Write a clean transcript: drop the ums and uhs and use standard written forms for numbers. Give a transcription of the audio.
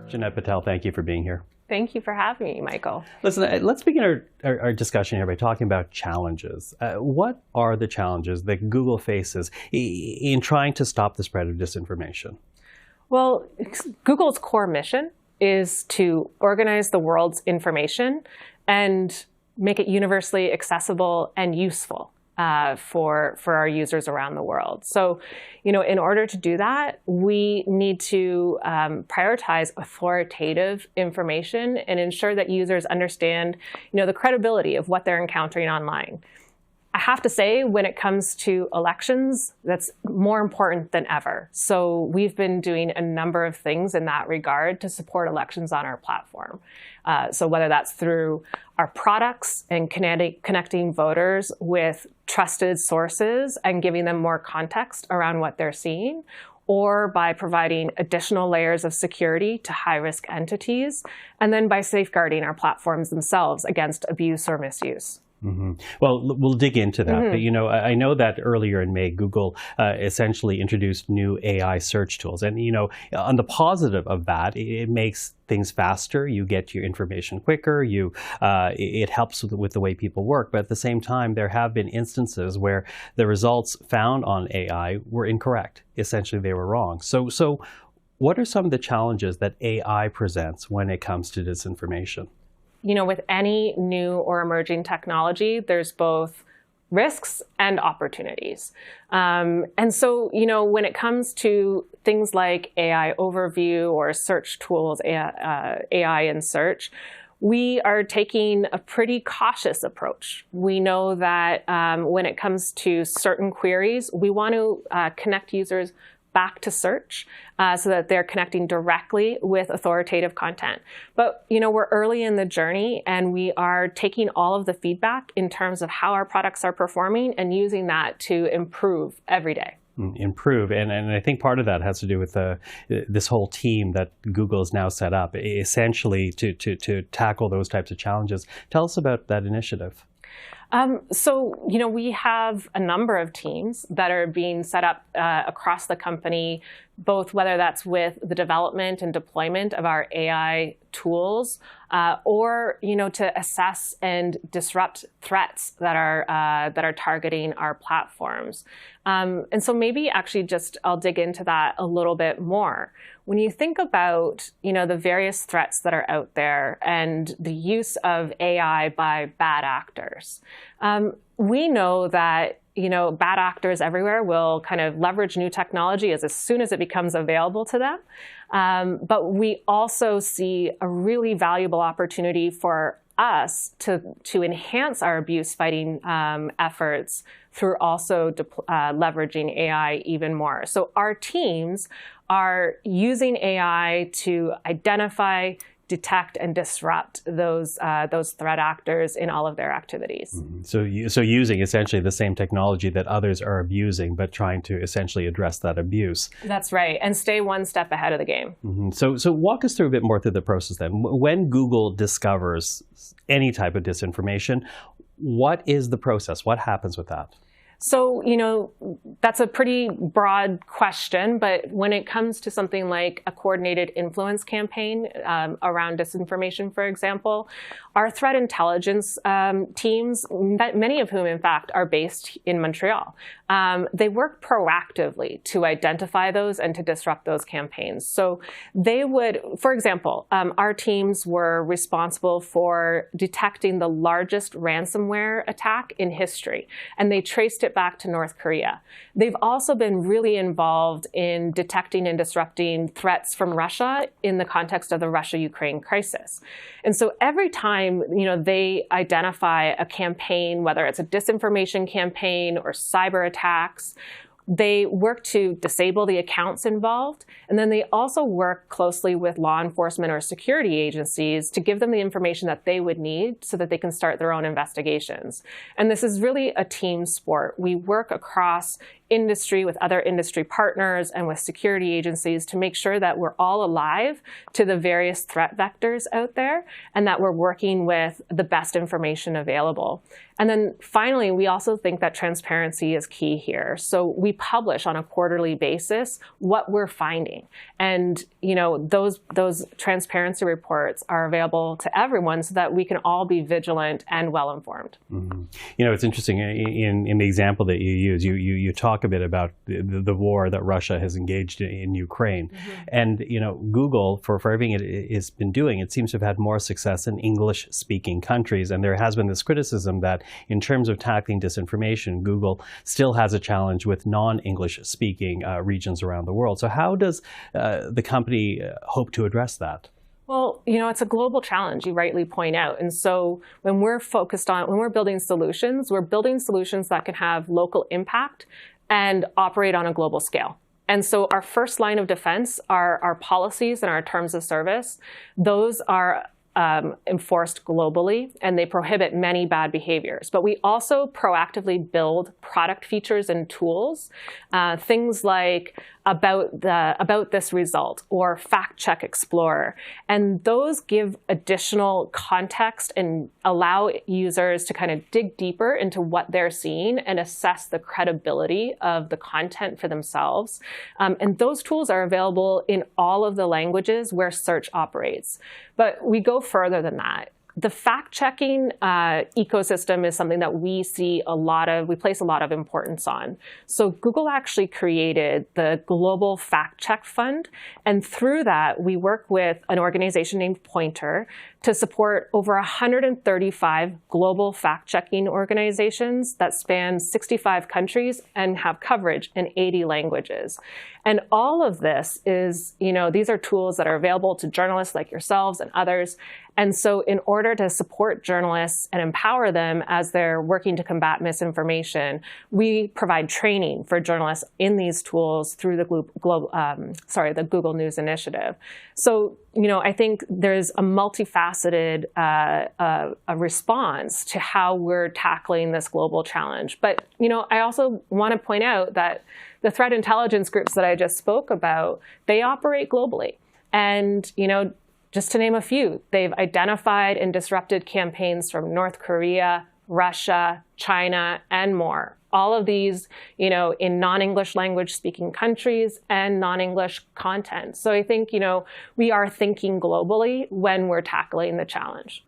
Jeanette Patell, thank you for being here. Thank you for having me, Michael. Listen, let's begin our discussion here by talking about challenges. What are the challenges that Google faces in trying to stop the spread of disinformation? Well, Google's core mission is to organize the world's information and make it universally accessible and useful for our users around the world. So, in order to do that, we need to prioritize authoritative information and ensure that users understand, the credibility of what they're encountering online. I have to say, when it comes to elections, that's more important than ever. So we've been doing a number of things in that regard to support elections on our platform. So whether that's through our products and connecting voters with trusted sources and giving them more context around what they're seeing, or by providing additional layers of security to high-risk entities, and then by safeguarding our platforms themselves against abuse or misuse. Mm-hmm. Well, we'll dig into that. Mm-hmm. But, I know that earlier in May, Google essentially introduced new AI search tools. And, on the positive of that, it makes things faster. You get your information quicker. It helps with the way people work. But at the same time, there have been instances where the results found on AI were incorrect. Essentially, they were wrong. So what are some of the challenges that AI presents when it comes to disinformation? With any new or emerging technology, there's both risks and opportunities. And so, when it comes to things like AI overview or search tools, AI in search, we are taking a pretty cautious approach. We know that when it comes to certain queries, we want to connect users back to search so that they're connecting directly with authoritative content. But we're early in the journey, and we are taking all of the feedback in terms of how our products are performing and using that to improve every day. Improve. And I think part of that has to do with this whole team that Google has now set up, essentially to tackle those types of challenges. Tell us about that initiative. So, we have a number of teams that are being set up across the company, both whether that's with the development and deployment of our AI tools, or to assess and disrupt threats that are targeting our platforms. And so maybe actually I'll dig into that a little bit more. When you think about the various threats that are out there and the use of AI by bad actors, we know that bad actors everywhere will kind of leverage new technology as soon as it becomes available to them. But we also see a really valuable opportunity for us to enhance our abuse fighting efforts through also leveraging AI even more. So our teams are using AI to identify, detect, and disrupt those threat actors in all of their activities. Mm-hmm. So using essentially the same technology that others are abusing, but trying to essentially address that abuse. That's right, and stay one step ahead of the game. Mm-hmm. So walk us through a bit more through the process then. When Google discovers any type of disinformation, what is the process? What happens with that? So, that's a pretty broad question, but when it comes to something like a coordinated influence campaign around disinformation, for example, our threat intelligence teams, many of whom, in fact, are based in Montreal, they work proactively to identify those and to disrupt those campaigns. So they would, for example, our teams were responsible for detecting the largest ransomware attack in history, and they traced it back to North Korea. They've also been really involved in detecting and disrupting threats from Russia in the context of the Russia-Ukraine crisis. And so every time, they identify a campaign, whether it's a disinformation campaign or cyber attacks, they work to disable the accounts involved, and then they also work closely with law enforcement or security agencies to give them the information that they would need so that they can start their own investigations. And this is really a team sport. We work across industry, with other industry partners, and with security agencies to make sure that we're all alive to the various threat vectors out there and that we're working with the best information available. And then finally, we also think that transparency is key here. So we publish on a quarterly basis what we're finding. And those transparency reports are available to everyone so that we can all be vigilant and well-informed. Mm-hmm. It's interesting in the example that you use, you talk a bit about the war that Russia has engaged in Ukraine. Mm-hmm. And, Google, for everything it has been doing, it seems to have had more success in English-speaking countries. And there has been this criticism that in terms of tackling disinformation, Google still has a challenge with non-English speaking regions around the world. So how does the company hope to address that? Well, it's a global challenge, you rightly point out. And so when we're building solutions, we're building solutions that can have local impact and operate on a global scale. And so our first line of defense are our policies and our terms of service. Those are enforced globally, and they prohibit many bad behaviors. But we also proactively build product features and tools, things like about this result or Fact Check Explorer. And those give additional context and allow users to kind of dig deeper into what they're seeing and assess the credibility of the content for themselves. And those tools are available in all of the languages where search operates. But we go further than that. The fact-checking ecosystem is something that we place a lot of importance on. So Google actually created the Global Fact Check Fund. And through that, we work with an organization named Pointer to support over 135 global fact-checking organizations that span 65 countries and have coverage in 80 languages. And all of this is, these are tools that are available to journalists like yourselves and others. And so in order to support journalists and empower them as they're working to combat misinformation, we provide training for journalists in these tools through the Google News Initiative. So, I think there's a multifaceted a response to how we're tackling this global challenge. But, I also want to point out that the threat intelligence groups that I just spoke about, they operate globally. And, just to name a few, they've identified and disrupted campaigns from North Korea, Russia, China, and more. All of these, in non-English language speaking countries and non-English content. So I think, we are thinking globally when we're tackling the challenge.